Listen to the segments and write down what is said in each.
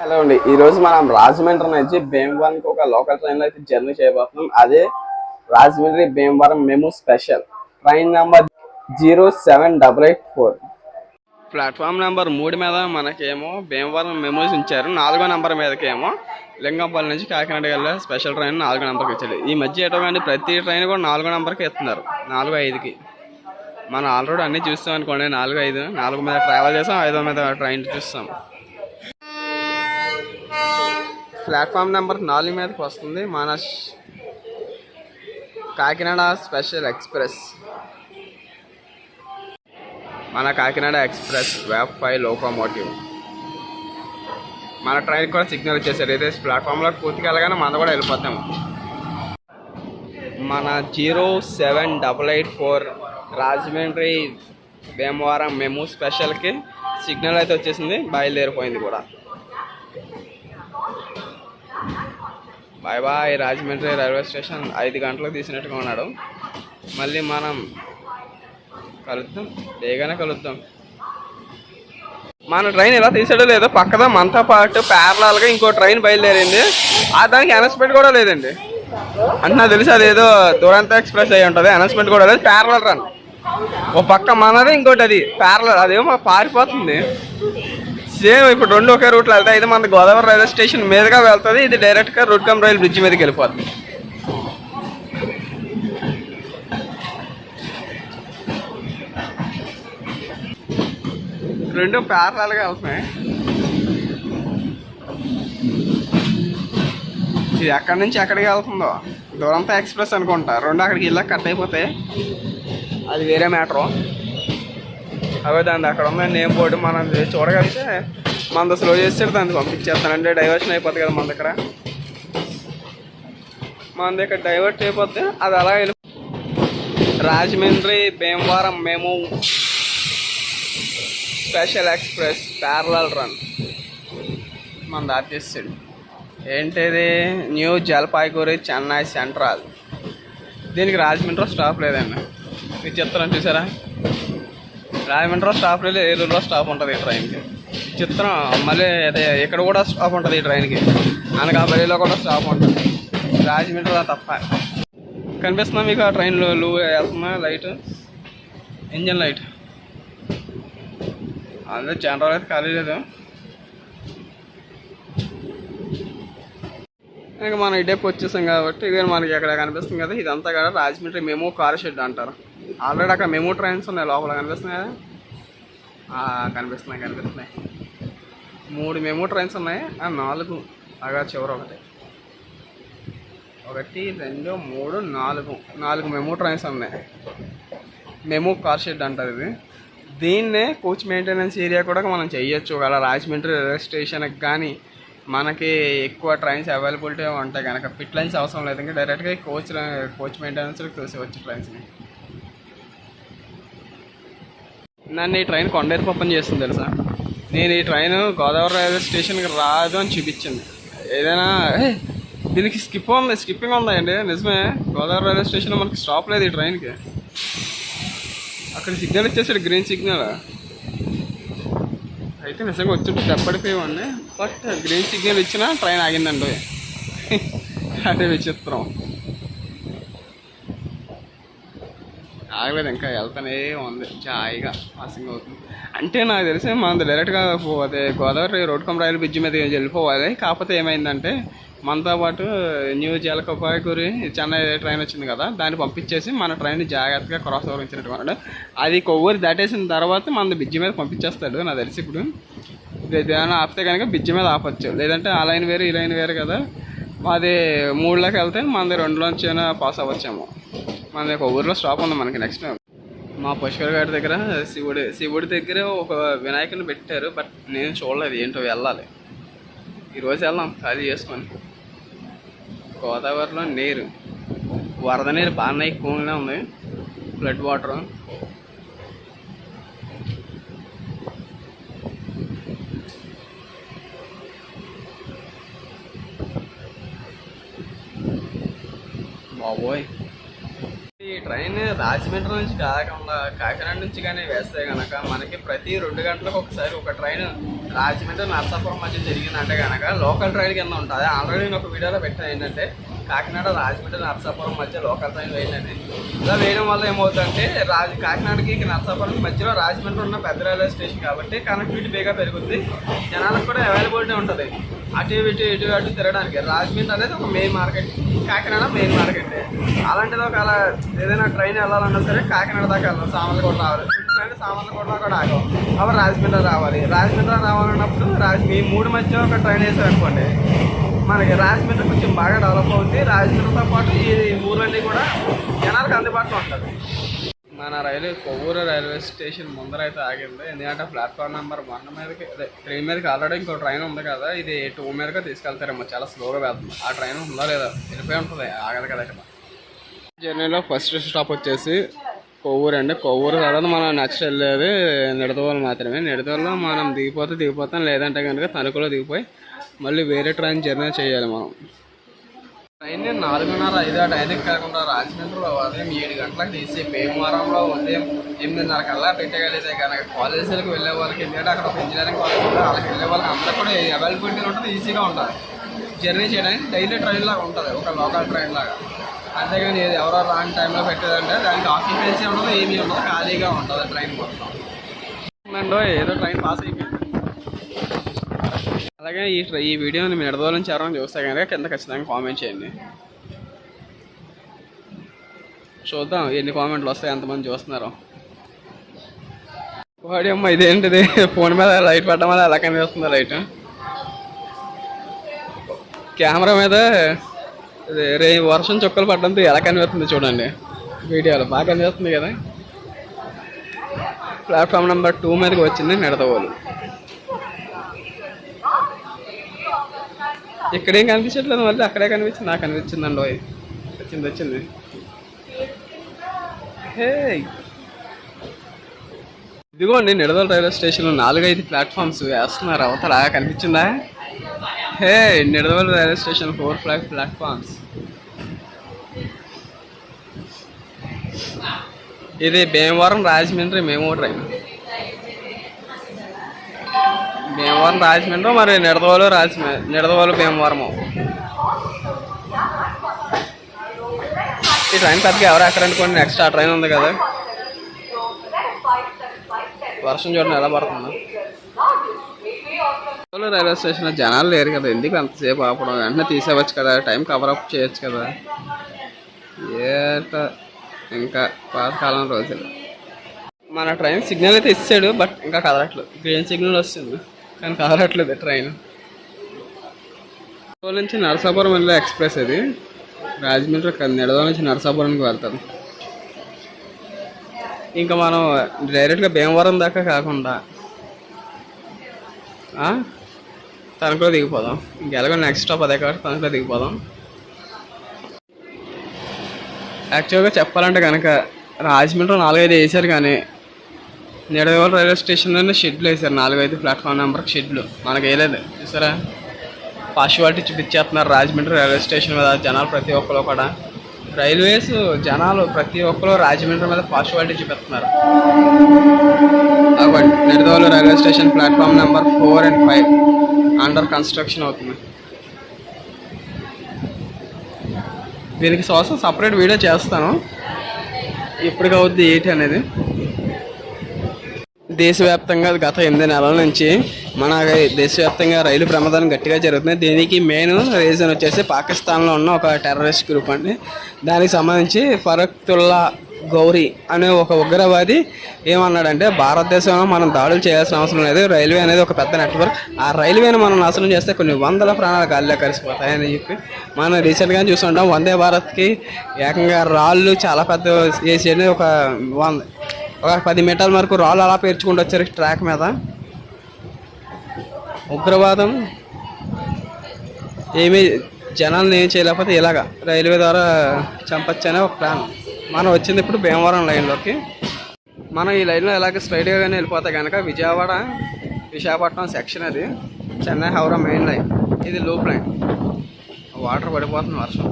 Hello అండి, ఈ రోజు మనం రాజమండ్రి నుంచి భీమవరంకి ఒక లోకల్ ట్రైన్ అయితే జర్నీ చేయబోతున్నాం. అదే Rajahmundry Bhimavaram MEMU special train number 07884. Platform number 3 మీద మనకేమో భీమవరం మెమోస్ ఉంచారు. 4వ నెంబర్ మీదకేమో లింగంపల్లి నుంచి కాకినాడ వెళ్ళే స్పెషల్ ట్రైన్ 4వ నెంబర్కి ఇచ్చారు. ఈ మధ్య ఎటువంటి ప్రతి ట్రైన్ కూడా 4వ నెంబర్కి ఇస్తున్నారు, 4-5కి. మనం ఆల్రెడీ అన్నీ చూస్తాం అనుకోండి. 4-5 4 మీద ట్రావెల్ చేస్తాం, 5వ మీద ట్రైన్ చూస్తాం. ప్లాట్ఫామ్ నెంబర్ 4 మీదకి వస్తుంది మన కాకినాడ స్పెషల్ ఎక్స్ప్రెస్. మన కాకినాడ ఎక్స్ప్రెస్ వేవ్ 5 లోకోమోటివ్. మన ట్రైన్ కూడా సిగ్నల్ ఇచ్చేసారు. అయితే ప్లాట్ఫామ్లో పూర్తిగా వెళ్ళగానే మనం కూడా వెళ్ళిపోతాము. మన 07884 రాజమండ్రి భీమవరం మెము స్పెషల్కి సిగ్నల్ అయితే వచ్చేసింది, బయలుదేరిపోయింది కూడా. Bye bye. Rajahmundry railway station 5 గంటలకు తీసినట్టుగా ఉన్నాడు. మళ్ళీ మనం కలుద్దాం, బేగానే కలుద్దాం. మన ట్రైన్ ఇలా తీసాడో లేదో పక్కన మనతో పాటు ప్యారలాల్గా ఇంకో ట్రైన్ బయలుదేరింది. దానికి అనౌన్స్మెంట్ కూడా లేదండి. అంటే నాకు తెలిసి అదేదో దురంత ఎక్స్ప్రెస్ అయ్యి ఉంటుంది. అనౌన్స్మెంట్ కూడా లేదు. Parallel run. ఓ పక్క మనది, ఇంకోటి అది ప్యారలల్. అదేమో పారిపోతుంది. సేమ్ ఇప్పుడు 2 ఒకే రూట్లో వెళ్తాయి. ఇది మన గోదావరి రైల్వే స్టేషన్ మీదుగా వెళ్తుంది, ఇది డైరెక్ట్గా రూట్కమ్ రైల్ బ్రిడ్జ్ మీదకి వెళ్ళిపోతుంది. రెండు ప్యారలల్గా వెళ్తున్నాయి. ఇది ఎక్కడి నుంచి ఎక్కడికి వెళ్తుందో దురంత ఎక్స్ప్రెస్ అనుకుంటా. 2 అక్కడికి వెళ్ళాక కట్ అయిపోతాయి, అది వేరే మ్యాటరు. అవే దాన్ని అక్కడ ఉన్న నేమ్ బోర్డు మనం చూడగలిగితే మన స్లో చేస్తే దాన్ని పంపించేస్తాను. అంటే డైవర్షన్ అయిపోతుంది కదా మన దగ్గర. మన దగ్గర డైవర్ట్ అయిపోతే అది అలా వెళ్ళి Rajahmundry Bhimavaram MEMU special express parallel run మన దాచేసాడు. ఏంటిది? New Jalpaiguri Chennai central. దీనికి రాజమండ్రిలో స్టాప్ లేదండి. మీరు చెప్తారని చూసారా? రాజమండ్రిలో స్టాప్ లేదు, ఏలూరులో స్టాప్ ఉంటుంది ఈ ట్రైన్కి. చిత్రం. మళ్ళీ అదే ఇక్కడ కూడా స్టాప్ ఉంటుంది ఈ ట్రైన్కి. అనకాపల్లిలో కూడా స్టాప్ ఉంటుంది, రాజమండ్రిలో తప్ప. కనిపిస్తుందా మీకు ఆ ట్రైన్లో వెళ్తున్నా లైట్? Engine light. అందులో జనరల్ అయితే ఖాళీ లేదు. ఇంకా మనం ఇటేపు వచ్చేసాం కాబట్టి ఇదే మనకి ఎక్కడ కనిపిస్తుంది కదా, ఇదంతా కూడా రాజమండ్రి మెము కార్ షెడ్ అంటారు. ఆల్రెడీ అక్కడ మెము ట్రైన్స్ ఉన్నాయి, లోపల కనిపిస్తున్నాయి కదా. కనిపిస్తున్నాయి 3 మెము ట్రైన్స్ ఉన్నాయి. 4 అగా చివర 1 2 3 4 మెము ట్రైన్స్ ఉన్నాయి. మెము కార్ షెడ్ అంటారు ఇది. దీన్నే కోచ్ మెయింటెనెన్స్ ఏరియా కూడా మనం చేయొచ్చు. ఒకవేళ రాజమండ్రి రైల్వే స్టేషన్కి కానీ మనకి ఎక్కువ ట్రైన్స్ అవైలబిలిటీ ఉంటాయి కనుక పిట్ లైన్స్ అవసరం లేదు, ఇంకా డైరెక్ట్గా కోచ్ మెయింటెనెన్స్కి తోసేవచ్చు ట్రైన్స్ని. నన్ను ఈ ట్రైన్ కొండేరుపప్పని చేస్తుంది తెలుసా. నేను ఈ ట్రైన్ గోదావరి రైల్వే స్టేషన్కి రాదు అని చూపించింది. ఏదైనా దీనికి స్కిప్పింగ్ ఉందా అండి? నిజమే, గోదావరి రైల్వే స్టేషన్లో మనకి స్టాప్ లేదు ఈ ట్రైన్కి. అక్కడ సిగ్నల్ ఇచ్చేసాడు, గ్రీన్ సిగ్నల్. అయితే నిజంగా వచ్చి దెబ్బడిపోయేవాడిని, బట్ గ్రీన్ సిగ్నల్ ఇచ్చినా ట్రైన్ ఆగిందండి. అదే విచిత్రం. ఆగలేదు, ఇంకా వెళ్తానే ఉంది, హాయిగా పాసింగ్ అవుతుంది. అంటే నాకు తెలిసి మనది డైరెక్ట్గా అదే గోదావరి రూట్కమ్ రైలు బ్రిడ్జ్ మీద వెళ్ళిపోవాలి. కాకపోతే ఏమైందంటే మనతో పాటు న్యూ జల్పాయిగురి చెన్నై ట్రైన్ వచ్చింది కదా, దాన్ని పంపించేసి మన ట్రైన్ జాగ్రత్తగా క్రాస్ ఓవర్ ఇచ్చినట్టు. అది కొవ్వూరు దాటేసిన తర్వాత మన బ్రిడ్జ్ మీద పంపించేస్తాడు నాకు తెలిసి. ఇప్పుడు ఏదైనా ఆపితే కనుక బ్రిడ్జ్ మీద ఆపచ్చు, లేదంటే ఆ లైన్ వేరు ఈ లైన్ వేరు కదా. మాది 3లోకి వెళ్తే మనది 2లోంచి అయినా పాస్ అవ్వచ్చేమో. మన కొవ్వూరులో స్టాప్ ఉంది మనకి. నెక్స్ట్ మా పుష్కర్ గారి దగ్గర శివుడి దగ్గర ఒక వినాయకుని పెట్టారు, బట్ నేను చూడలేదు. ఏంటో వెళ్ళాలి, ఈరోజు వెళ్దాం ఖాళీ చేసుకొని. గోదావరిలో నీరు, వరద నీరు బాగా ఎక్కువగానే ఉంది, ఫ్లడ్ వాటర్. బాబోయ్, ఈ ట్రైన్ రాజమండ్రి నుంచి కాకుండా కాకినాడ నుంచి కానీ వేస్తే కనుక మనకి ప్రతి 2 గంటలకు ఒకసారి ఒక ట్రైన్ రాజమండ్రి నర్సాపురం మధ్య జరిగిందంటే కనుక లోకల్ ట్రైన్ కింద ఉంటుంది. ఆల్రెడీ నేను ఒక వీడియోలో పెట్టాను ఏంటంటే కాకినాడ రాజమండ్రి నర్సాపురం మధ్య లోకల్ ట్రైన్ వేయండి. ఇలా వేయడం వల్ల ఏమవుతుందంటే కాకినాడకి నర్సాపురం మధ్యలో రాజమండ్రి ఉన్న పెద్ద రైల్వే స్టేషన్ కాబట్టి కనెక్టివిటీ బేగా పెరుగుతుంది, జనాలకు కూడా అవైలబిలిటీ ఉంటుంది అటు అటు తిరగడానికి. రాజమండ్రి అనేది ఒక main market, Kakinada main market. అలాంటిది ఒక అలా ఏదైనా ట్రైన్ వెళ్ళాలన్నా సరే కాకినాడ దాకా వెళ్ళాలి, సామర్లకోట రావాలి, సామర్లకోటలో కూడా ఆగం, అప్పుడు రాజమండ్రి రావాలి. రాజమండ్రి రావాలన్నప్పుడు మీ 3 మధ్య ఒక ట్రైన్ వేసారనుకోండి, మనకి రాజమండ్రి కొంచెం బాగా డెవలప్ అవుతుంది. రాజమండ్రితో పాటు ఈ ఊర్లన్నీ కూడా జనాలకు అందుబాటులో ఉంటుంది. మన కొవ్వూరు రైల్వే స్టేషన్ ముందర అయితే ఆగింది, ఎందుకంటే ప్లాట్ఫామ్ నెంబర్ 1 మీదకి 3 మీదకి ఆల్రెడీ ఇంకో ట్రైన్ ఉంది కదా, ఇది 2 మీదగా తీసుకెళ్తారేమో, చాలా స్లోగా వెళ్తుంది. ఆ ట్రైన్ ఉందా లేదా వెళ్ళిపోయి ఉంటుంది, ఆగదు కదా ఇక్కడ. జర్నీలో ఫస్ట్ స్టాప్ వచ్చేసి కొవ్వూరు అండి. కొవ్వూరు తర్వాత మనం నెక్స్ట్ వెళ్ళేది నిడదవోలు మాత్రమే. నిడదవోలులో మనం దిగిపోతాం, లేదంటే కనుక తణుకులో దిగిపోయి మళ్ళీ వేరే ట్రైన్ జర్నీ చేయాలి మనం. ట్రైన్ 4:30, 5 టైంకి కాకుండా రాజమండ్రిలో ఉదయం 7 గంటలకు తీసి భీమవరంలో ఉదయం 8:30 కల్లా పెట్టగలిగితే కనుక కాలేజీలకు వెళ్ళే వాళ్ళకి, ఎందుకంటే అక్కడ ఒక ఇంజనీరింగ్ కాలేజ్ ఉంటుంది, వాళ్ళకి వెళ్ళే వాళ్ళకి అందరూ కూడా అవైలబిలిటీ ఉంటుంది, ఈజీగా ఉంటుంది జర్నీ చేయడానికి. డైలీ ట్రైన్ లాగా ఉంటుంది, ఒక లోకల్ ట్రైన్ లాగా. అంతేగాని ఎవరో రాంగ్ టైంలో పెట్టేదంటే దానికి ఆక్యుపెన్సీ ఉండదు, ఏమీ ఉండదు, ఖాళీగా ఉంటుంది ట్రైన్ మొత్తం. ఏదో ట్రైన్ పాస్ అయిపోయింది. అలాగే ఈ వీడియోని మీ నిడదవోలు నుంచి ఎవరైనా చూస్తే కనుక కింద ఖచ్చితంగా కామెంట్ చేయండి, చూద్దాం ఎన్ని కామెంట్లు వస్తాయి, ఎంతమంది చూస్తున్నారు. వాడి అమ్మ ఇదేంటిది, ఫోన్ మీద లైట్ పడడం వల్ల ఎలా కనిపిస్తుంది లైట్, కెమెరా మీద వర్షం చుక్కలు పడడంతో ఎలా కనిపిస్తుంది చూడండి, వీడియోలో బాగా కనిపిస్తుంది కదా. ప్లాట్ఫామ్ నెంబర్ 2 మీదకి వచ్చింది నిడదవోలు. ఇక్కడేం కనిపించట్లేదు, మళ్ళీ అక్కడే కనిపించింది, నాకు కనిపించిందండి. వచ్చింది. హే ఇదిగోండి నిడదవోలు రైల్వే స్టేషన్లో 4-5 ప్లాట్ఫామ్స్ వేస్తున్నారు, అవతల కనిపించిందా? హే నిడదవోలు రైల్వే స్టేషన్ 4 ప్లాట్ఫామ్స్. ఇది భీమవరం రాజమండ్రి మెమో ట్రైన్. భీమవరం రాజమండ్రి, మరి నిడదవోలు భీమవరము. ఈ ట్రైన్ పెద్దగా ఎవరు ఎక్కడనుకోండి, నెక్స్ట్ ఆ ట్రైన్ ఉంది కదా. వర్షం చూడండి ఎలా పడుతుందో. రైల్వే స్టేషన్లో జనాలు లేరు కదా, ఎందుకు అంతసేపు ఆపడం, వెంటనే తీసేవచ్చు కదా, టైం కవరప్ చేయొచ్చు కదా. ఇంకా పాతకాలం రోజులు. మన ట్రైన్ సిగ్నల్ అయితే ఇచ్చాడు, బట్ ఇంకా కదలట్లేదు. గ్రీన్ సిగ్నల్ వస్తుంది కానీ కదలట్లేదు ట్రైన్. నిడదవోలు నుంచి నరసాపురం వెళ్ళే ఎక్స్ప్రెస్ ఇది. రాజమండ్రి నిడదవోలు నుంచి నరసాపురానికి వెళ్తారు. ఇంకా మనం డైరెక్ట్గా భీమవరం దాకా కాకుండా తణుకులో దిగిపోదాం. ఇంకెలాగో నెక్స్ట్ స్టాప్ అదే కాబట్టి తణుకులో దిగిపోదాం. యాక్చువల్గా చెప్పాలంటే కనుక రాజమండ్రిలో 4-5 వేసారు, కానీ నిడదవోలు రైల్వే స్టేషన్లోనే షెడ్లు వేసారు, 4-5 ప్లాట్ఫామ్ నెంబర్కి షెడ్లు. మనకు వేయలేదు చూసారా, పార్షువాలిటీ చూపించేస్తున్నారు రాజమండ్రి రైల్వే స్టేషన్ మీద. జనాలు ప్రతి ఒక్కరు కూడా జనాలు ప్రతి ఒక్కరు రాజమండ్రి మీద పార్షువాలిటీ చూపిస్తున్నారు. Nidadavolu railway station platform number 4 and 5 under construction అవుతుంది. దీనికి సపరేట్ వీడియో చేస్తాను, ఇప్పటికి అవుద్ది ఏంటి అనేది. దేశవ్యాప్తంగా గత 8 నెలల నుంచి మన దేశవ్యాప్తంగా రైలు ప్రమాదాలు గట్టిగా జరుగుతున్నాయి. దీనికి మెయిన్ రీజన్ వచ్చేసి పాకిస్తాన్లో ఉన్న ఒక టెర్రరిస్ట్ గ్రూప్ అండి. దానికి సంబంధించి ఫరక్తుల్లా గౌరీ అనే ఒక ఉగ్రవాది ఏమన్నాడంటే, భారతదేశంలో మనం దాడులు చేయాల్సిన అవసరం లేదు, రైల్వే అనేది ఒక పెద్ద నెట్వర్క్, ఆ రైల్వేని మనం నాశనం చేస్తే కొన్ని వందల ప్రాణాలు గాలిలో కలిసిపోతాయని చెప్పి మనం రీసెంట్గా చూస్తుంటాం. వందే భారత్కి ఏకంగా రాళ్ళు చాలా పెద్ద వేసి ఒక 10 మీటర్ల వరకు రాళ్ళు అలా పేర్చుకుంటూ వచ్చారు ట్రాక్ మీద. ఉగ్రవాదం ఏమీ జనాలను ఏం చేయలేకపోతే ఇలాగా రైల్వే ద్వారా చంపచ్చు అనే ఒక ప్లాన్. మనం వచ్చింది ఇప్పుడు భీమవరం లైన్లోకి. మనం ఈ లైన్లో ఎలాగ స్ట్రైట్గానే వెళ్ళిపోతే కనుక విజయవాడ విశాఖపట్నం సెక్షన్, అది చెన్నై హౌరా మెయిన్ లైన్, ఇది లూప్ లైన్. వాటర్ పడిపోతుంది వర్షం.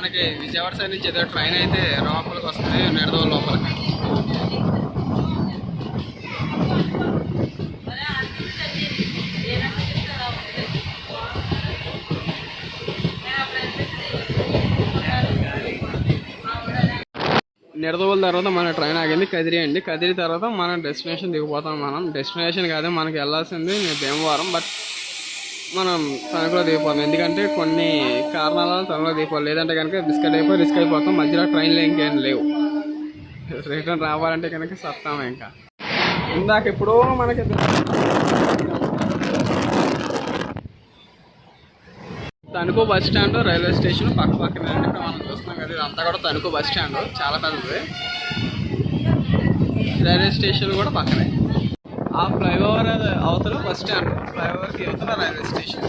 మనకి విజయవాడ సైడ్ నుంచి ఏదో ట్రైన్ అయితే లోపలికి వస్తుంది, నిడదవోలు లోపలికి. నిడదవోలు తర్వాత మన ట్రైన్ ఆగింది కదిరి అండి. కదిరి తర్వాత మనం డెస్టినేషన్ దిగిపోతాం. మనం డెస్టినేషన్ కాదు, మనకి వెళ్ళాల్సింది భీమవరం. బట్ మనం తణుకులో దిగిపోతాం, ఎందుకంటే కొన్ని కారణాల వల్ల తణుకులో దిగిపోవాలి. లేదంటే కనుక రిస్క్ అయిపోతాం. మధ్యలో ట్రైన్లు ఇంకేం లేవు. రిటర్న్ రావాలంటే కనుక సత్తాము. ఇంకా ఇందాక ఎప్పుడో మనకి Tanuku bus stand, railway station పక్క పక్కనే అండి. ఇక్కడ మనం చూస్తున్నాం కదా, ఇదంతా కూడా తణుకు బస్ స్టాండ్, చాలా పెద్దది. రైల్వే స్టేషన్ కూడా పక్కనే. ఆ ఫ్లైఓవర్ అవతల బస్ స్టాండ్, ఫ్లైఓవర్కి అవతల రైల్వే స్టేషన్.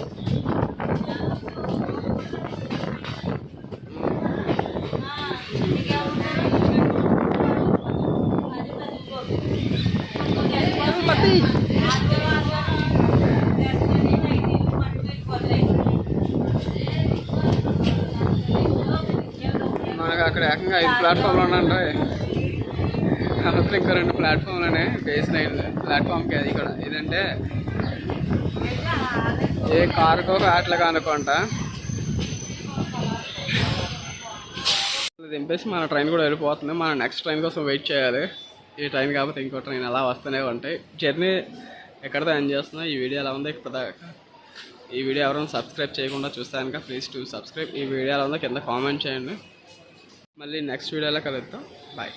మనకు అక్కడ ఏకంగా 5 ప్లాట్ఫామ్లు ఉన్నాయండి. అవతల ఇంకా 2 ప్లాట్ఫామ్లనే బేస్ లైన్ ప్లాట్ఫామ్కి. అది కూడా ఇదంటే ఏ కారుకో అట్లా అనుకుంటా దింపేసి మన ట్రైన్ కూడా వెళ్ళిపోతుంది. మనం నెక్స్ట్ ట్రైన్ కోసం వెయిట్ చేయాలి. ఈ ట్రైన్ కాకపోతే ఇంకో ట్రైన్ అలా వస్తూనే ఉంటాయి. జర్నీ ఎక్కడితో ఎంజాయ్ చేస్తున్నా. ఈ వీడియో ఎలా ఉంది ఈ వీడియో ఎవరైనా సబ్స్క్రైబ్ చేయకుండా చూస్తే కనుక ప్లీజ్ టు సబ్స్క్రైబ్. ఈ వీడియో ఎలా ఉందో కింద కామెంట్ చేయండి. మళ్ళీ నెక్స్ట్ వీడియోలో కలుద్దాం. బాయ్.